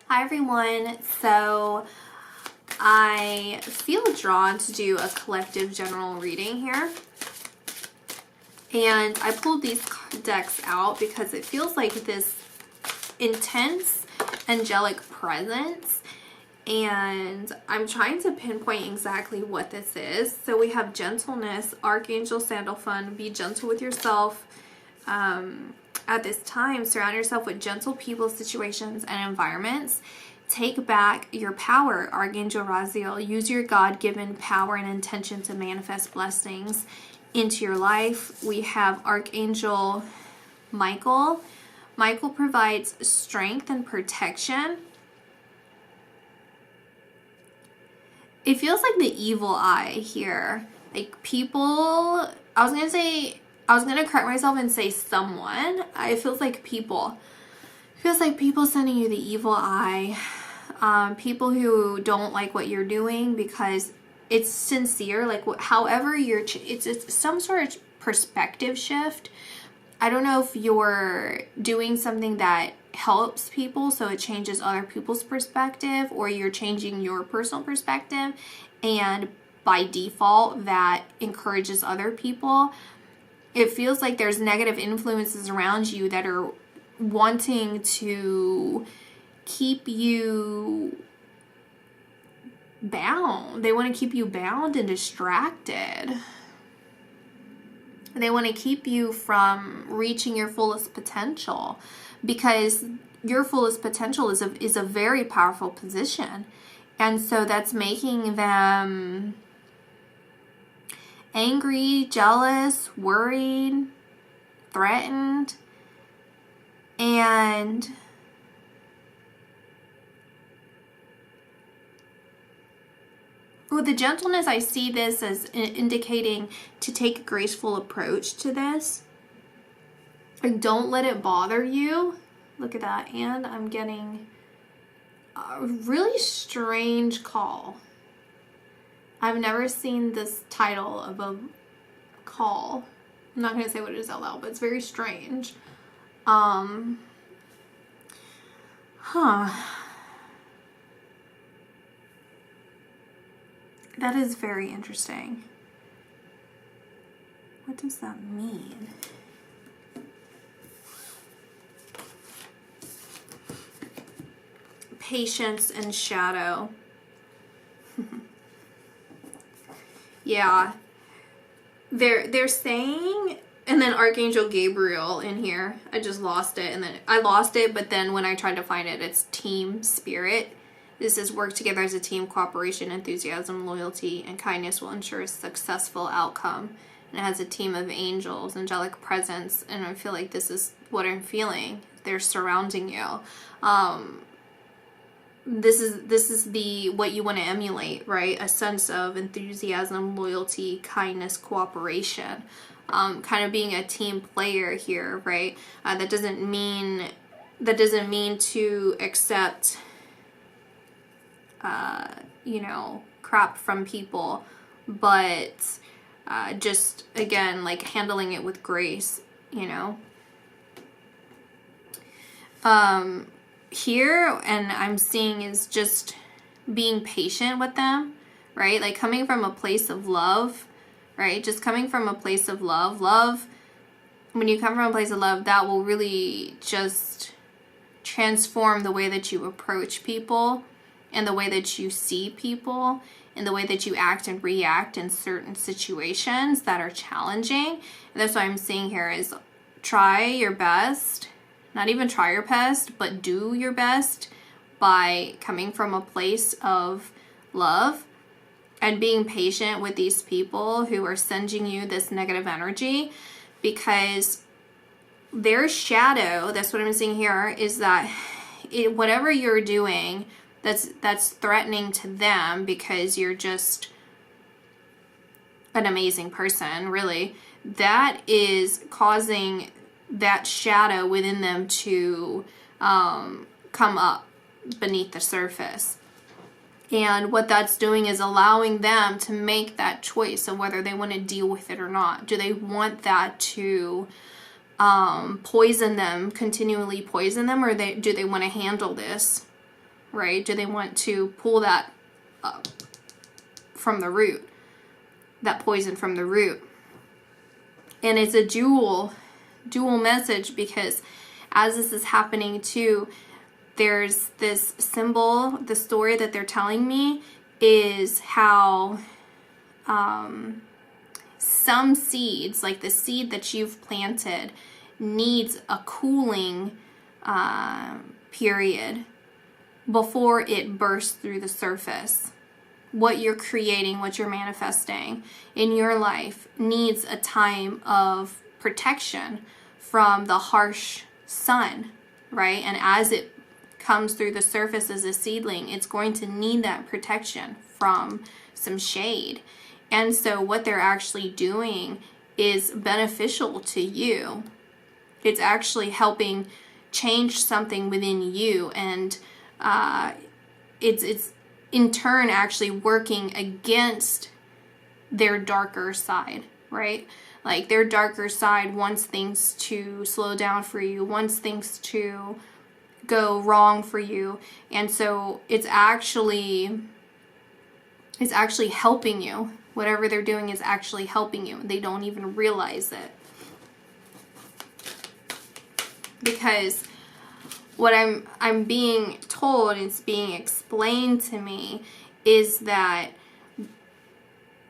Hi everyone, so I feel drawn to do a collective general reading here, and I pulled these decks out because it feels like this intense angelic presence, and I'm trying to pinpoint exactly what this is. So we have gentleness, Archangel Sandalphon, be gentle with yourself. At this time, surround yourself with gentle people, situations, and environments. Take back your power, Archangel Raziel. Use your God-given power and intention to manifest blessings into your life. We have Archangel Michael. Michael provides strength and protection. It feels like the evil eye here. Like people, I was going to correct myself and say someone. It feels like people. It feels like people sending you the evil eye. People who don't like what you're doing because it's sincere. Like however it's some sort of perspective shift. I don't know if you're doing something that helps people so it changes other people's perspective, or you're changing your personal perspective and by default that encourages other people. It feels like there's negative influences around you that are wanting to keep you bound. They want to keep you bound and distracted. They want to keep you from reaching your fullest potential, because your fullest potential is a very powerful position. And so that's making them angry, jealous, worried, threatened, and with the gentleness, I see this as indicating to take a graceful approach to this. Like, don't let it bother you. Look at that. And I'm getting a really strange call. I've never seen this title of a call. I'm not going to say what it is out loud, but it's very strange. That is very interesting. What does that mean? Patience and shadow. Yeah. They're saying, and then Archangel Gabriel in here. I just lost it, and then I lost it, but then when I tried to find it, it's team spirit. This is work together as a team, cooperation, enthusiasm, loyalty, and kindness will ensure a successful outcome. And it has a team of angels, angelic presence, and I feel like this is what I'm feeling. They're surrounding you. This is what you want to emulate, right? A sense of enthusiasm, loyalty, kindness, cooperation. Kind of being a team player here, right? That doesn't mean to accept crap from people, but just again, like handling it with grace, here, and I'm seeing is just being patient with them, right? Like coming from a place of love, right? Just coming from a place of love. When you come from a place of love, that will really just transform the way that you approach people and the way that you see people and the way that you act and react in certain situations that are challenging. And that's what I'm seeing here is try your best. Not even try your best, but do your best by coming from a place of love and being patient with these people who are sending you this negative energy, because their shadow, that's what I'm seeing here, is that whatever you're doing that's threatening to them because you're just an amazing person, really, that is causing that shadow within them to come up beneath the surface. And what that's doing is allowing them to make that choice of whether they want to deal with it or not. Do they want that to poison them, continually poison them, or do they want to handle this right? Do they want to pull that up from the root, that poison from the root? And it's a dual message, because as this is happening too, there's this symbol, the story that they're telling me is how some seeds, like the seed that you've planted, needs a cooling period before it bursts through the surface. What you're creating, what you're manifesting in your life needs a time of protection from the harsh sun, right? And as it comes through the surface as a seedling, it's going to need that protection from some shade. And so what they're actually doing is beneficial to you. It's actually helping change something within you, and it's in turn actually working against their darker side, right? Like their darker side wants things to slow down for you, wants things to go wrong for you. And so it's actually helping you. Whatever they're doing is actually helping you. They don't even realize it. Because what I'm being told, it's being explained to me, is that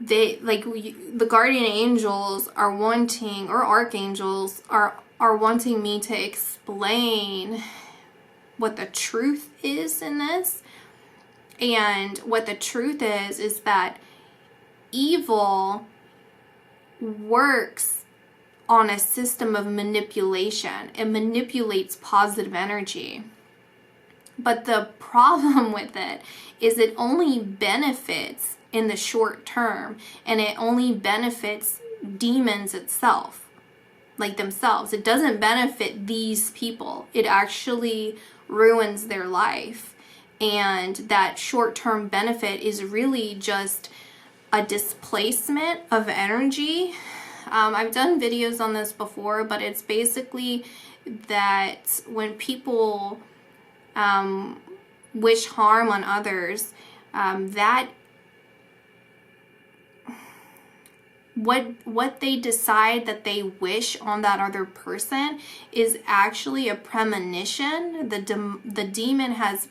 they, like, the guardian angels are wanting, or archangels are wanting me to explain what the truth is in this. And what the truth is that evil works on a system of manipulation. It manipulates positive energy. But the problem with it is it only benefits in the short term, and it only benefits demons itself, like themselves. It doesn't benefit these people. It actually ruins their life. And that short-term benefit is really just a displacement of energy. I've done videos on this before, but it's basically that when people wish harm on others, that what they decide that they wish on that other person is actually a premonition. The demon has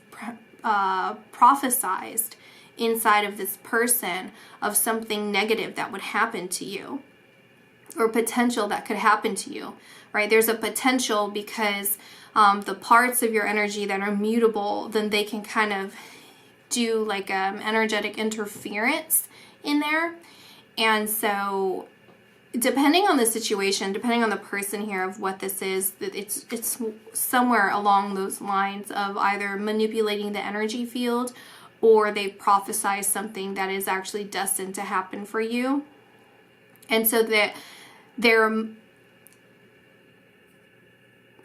prophesized inside of this person of something negative that would happen to you, or potential that could happen to you, right? There's a potential because the parts of your energy that are mutable, then they can kind of do like energetic interference in there. And so depending on the situation, depending on the person here of what this is, it's somewhere along those lines of either manipulating the energy field, or they prophesize something that is actually destined to happen for you. And so that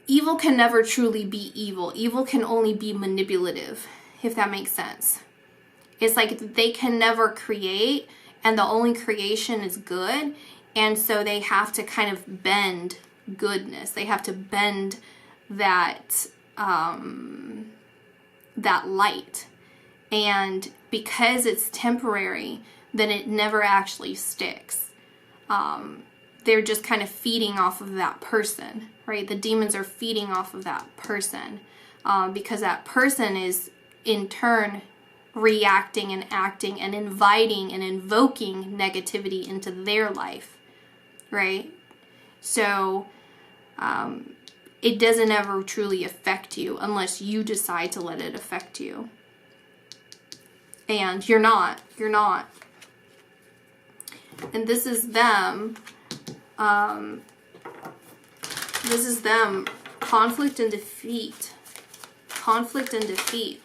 evil can never truly be evil. Evil can only be manipulative, if that makes sense. It's like they can never create, and the only creation is good. And so they have to kind of bend goodness. They have to bend that that light. And because it's temporary, then it never actually sticks. They're just kind of feeding off of that person, right? The demons are feeding off of that person because that person is in turn reacting and acting and inviting and invoking negativity into their life, right? So it doesn't ever truly affect you unless you decide to let it affect you. And you're not. And this is them. This is them. Conflict and defeat. Conflict and defeat.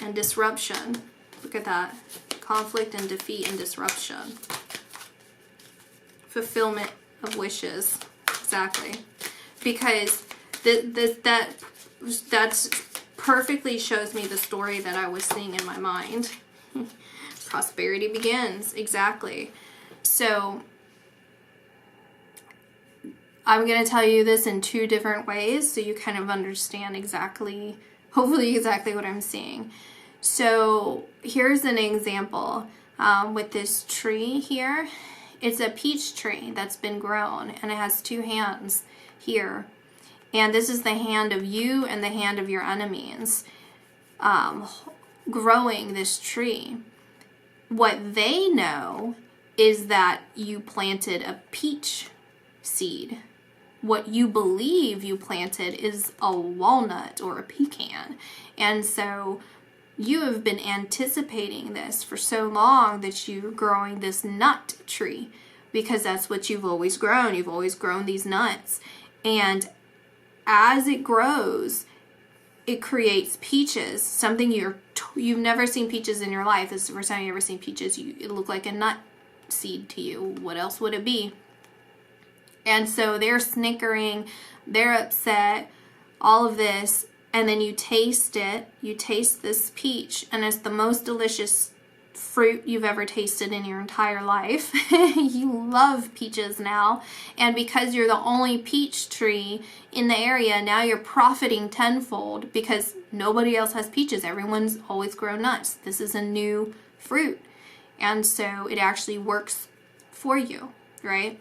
And disruption. Look at that. Conflict and defeat and disruption. Fulfillment of wishes. Exactly. Because that's perfectly shows me the story that I was seeing in my mind. Prosperity begins. Exactly. So I'm going to tell you this in two different ways so you kind of understand exactly hopefully exactly what I'm seeing. So here's an example with this tree here. It's a peach tree that's been grown, and it has two hands here. And this is the hand of you and the hand of your enemies growing this tree. What they know is that you planted a peach seed. What you believe you planted is a walnut or a pecan. And so you have been anticipating this for so long that you're growing this nut tree, because that's what you've always grown. You've always grown these nuts. And as it grows, it creates peaches, something you've never seen peaches in your life. This is the first time you've ever seen peaches. It looked like a nut seed to you. What else would it be? And so they're snickering, they're upset, all of this. And then you taste it, you taste this peach, and it's the most delicious fruit you've ever tasted in your entire life. You love peaches now, and because you're the only peach tree in the area, now you're profiting tenfold because nobody else has peaches. Everyone's always grown nuts. This is a new fruit, and so it actually works for you, right?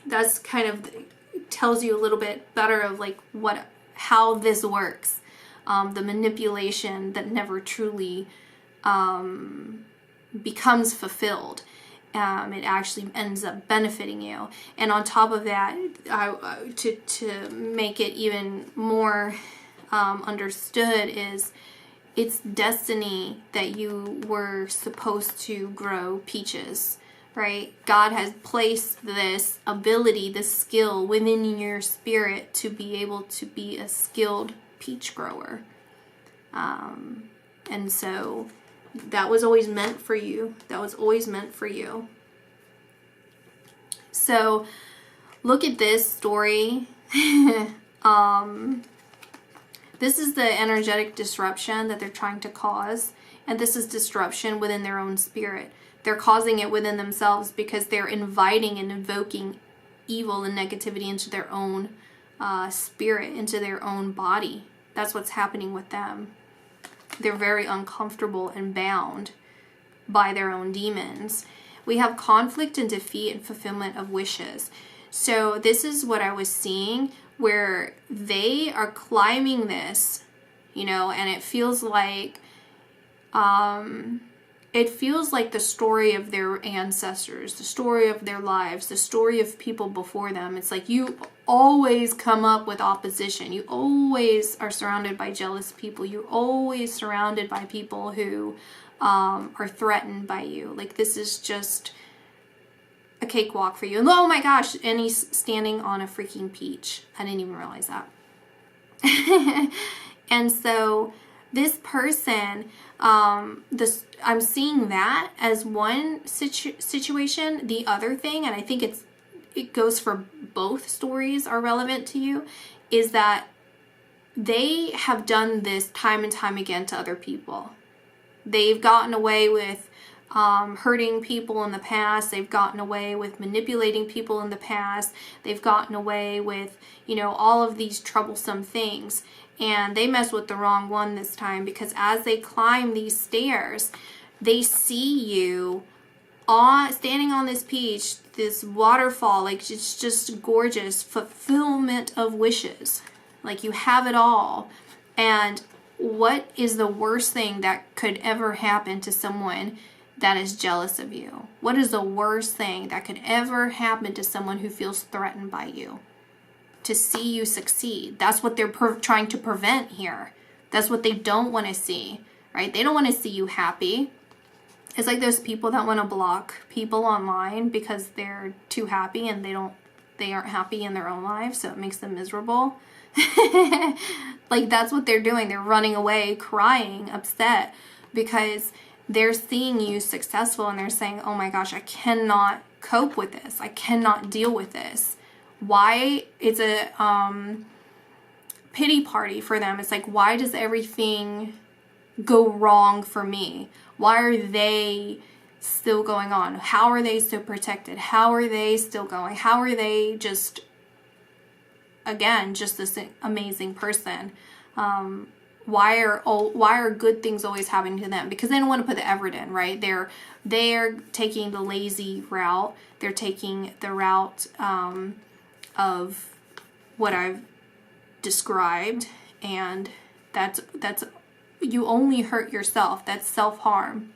That's kind of tells you a little bit better of like how this works, the manipulation that never truly becomes fulfilled. It actually ends up benefiting you. And on top of that, to make it even more understood, is it's destiny that you were supposed to grow peaches. Right? God has placed this ability, this skill within your spirit to be able to be a skilled peach grower. And so that was always meant for you. That was always meant for you. So look at this story. This is the energetic disruption that they're trying to cause. And this is disruption within their own spirit. They're causing it within themselves because they're inviting and invoking evil and negativity into their own spirit, into their own body. That's what's happening with them. They're very uncomfortable and bound by their own demons. We have conflict and defeat and fulfillment of wishes. So this is what I was seeing, where they are climbing this, and it feels like the story of their ancestors, the story of their lives, the story of people before them. It's like you always come up with opposition. You always are surrounded by jealous people. You're always surrounded by people who are threatened by you. Like this is just a cakewalk for you. And oh my gosh, and he's standing on a freaking peach. I didn't even realize that. And so this person, I'm seeing that as one situation. The other thing, and I think it goes for both stories are relevant to you, is that they have done this time and time again to other people. They've gotten away with hurting people in the past. They've gotten away with manipulating people in the past. They've gotten away with, all of these troublesome things. And they mess with the wrong one this time, because as they climb these stairs, they see you standing on this peach, this waterfall, like it's just gorgeous, fulfillment of wishes. Like you have it all. And what is the worst thing that could ever happen to someone that is jealous of you? What is the worst thing that could ever happen to someone who feels threatened by you? To see you succeed. That's what they're trying to prevent here. That's what they don't want to see, right? They don't want to see you happy. It's like those people that want to block people online because they're too happy and they aren't happy in their own lives, so it makes them miserable. Like that's what they're doing. They're running away, crying, upset because they're seeing you successful and they're saying, oh my gosh, I cannot cope with this. I cannot deal with this. Why? It's a pity party for them. It's like, why does everything go wrong for me? Why are they still going on? How are they so protected? How are they still going? How are they just this amazing person? why are good things always happening to them? Because they don't want to put the effort in, right? They're taking the lazy route. They're taking the route of what I've described, and that's you only hurt yourself. That's self-harm.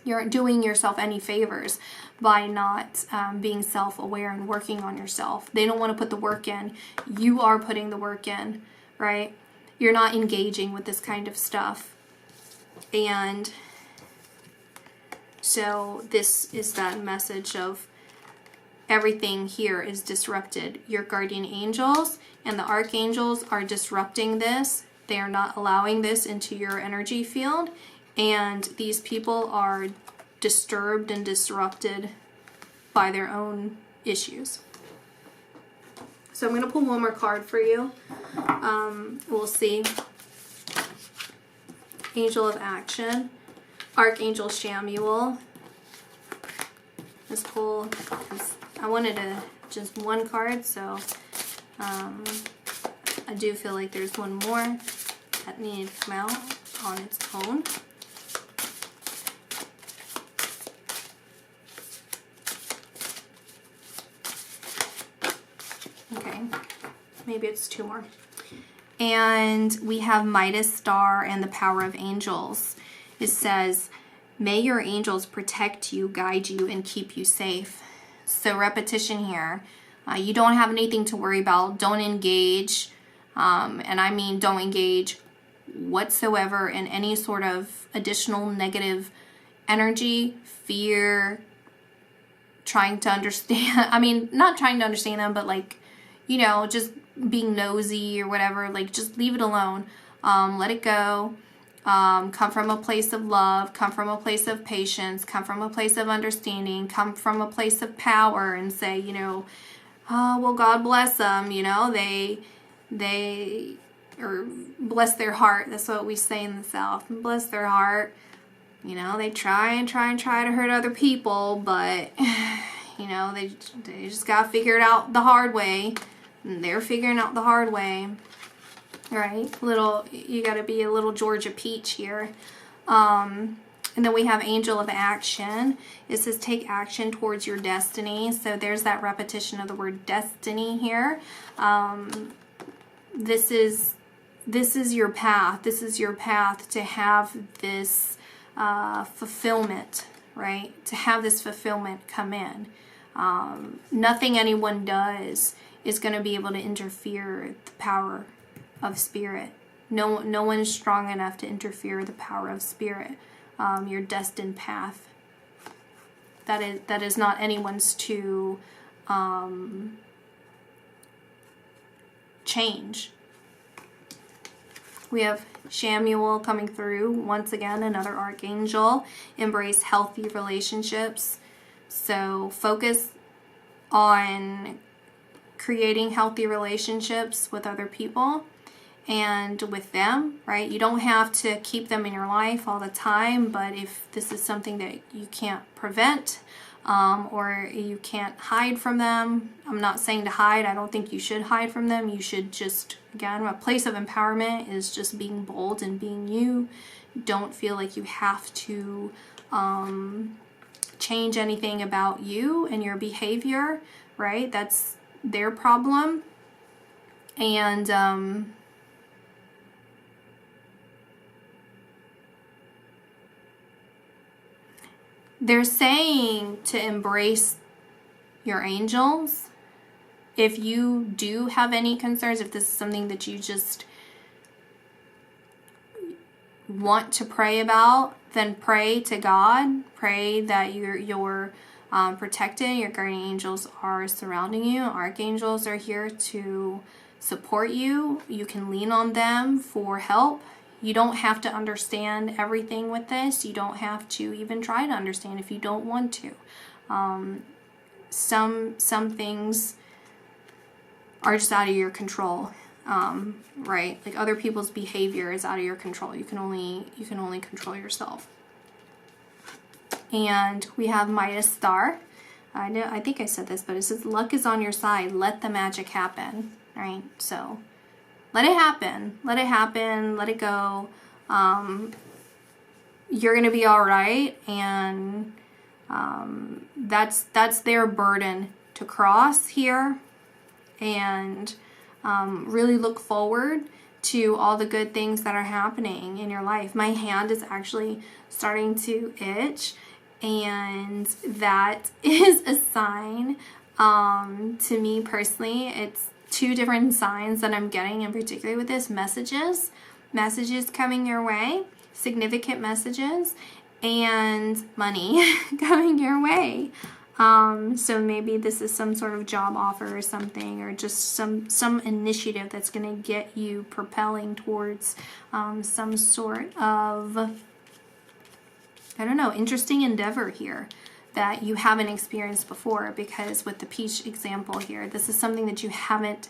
You aren't doing yourself any favors by not being self-aware and working on yourself. They don't want to put the work in. You are putting the work in, right? You're not engaging with this kind of stuff. And so this is that message of everything here is disrupted. Your guardian angels and the archangels are disrupting this. They are not allowing this into your energy field. And these people are disturbed and disrupted by their own issues. So I'm going to pull one more card for you. We'll see. Angel of Action. Archangel Chamuel. Let's pull. I wanted just one card, so I do feel like there's one more that needed to come out on its own. Okay, maybe it's two more. And we have Midas Star and the Power of Angels. It says, may your angels protect you, guide you, and keep you safe. So repetition here. You don't have anything to worry about. Don't engage. And I mean don't engage whatsoever in any sort of additional negative energy, fear, trying to understand. I mean, not trying to understand them, but like, you know, just being nosy or whatever. Like, just leave it alone. Let it go. Come from a place of love, come from a place of patience, come from a place of understanding, come from a place of power, and say, you know, oh, well, God bless them, you know, or bless their heart. That's what we say in the South. Bless their heart. You know, they try to hurt other people, but, you know, they just got to figure it out the hard way. And they're figuring out the hard way. Right? You got to be a little Georgia peach here. And then we have Angel of Action. It says take action towards your destiny. So there's that repetition of the word destiny here. This is your path. This is your path to have this fulfillment, right? To have this fulfillment come in. Nothing anyone does is going to be able to interfere with the power of spirit. No one is strong enough to interfere with the power of spirit. Your destined path. That is not anyone's to change. We have Chamuel coming through. Once again, another archangel. Embrace healthy relationships. So focus on creating healthy relationships with other people and with them, right? You don't have to keep them in your life all the time, but if this is something that you can't prevent or you can't hide from them, I'm not saying to hide. I don't think you should hide from them. You should just, again, a place of empowerment is just being bold and being you. Don't feel like you have to change anything about you and your behavior, right? That's their problem. And they're saying to embrace your angels. If you do have any concerns, if this is something that you just want to pray about, then pray to God. Pray that you're protected. Your guardian angels are surrounding you. Archangels are here to support you. You can lean on them for help. You don't have to understand everything with this. You don't have to even try to understand if you don't want to. Some things are just out of your control, right? Like other people's behavior is out of your control. You can only control yourself. And we have Midas Star. I think I said this, but it says luck is on your side. Let the magic happen, right? So let it happen. Let it happen. Let it go. You're going to be all right. And that's their burden to cross here. And really look forward to all the good things that are happening in your life. My hand is actually starting to itch, and that is a sign to me personally. It's two different signs that I'm getting, in particular with this: messages coming your way, significant messages, and money coming your way. So maybe this is some sort of job offer or something, or just some initiative that's going to get you propelling towards some sort of, I don't know, interesting endeavor here that you haven't experienced before, because with the peach example here, this is something that you haven't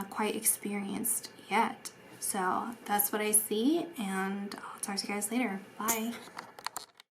quite experienced yet. So that's what I see, and I'll talk to you guys later. Bye.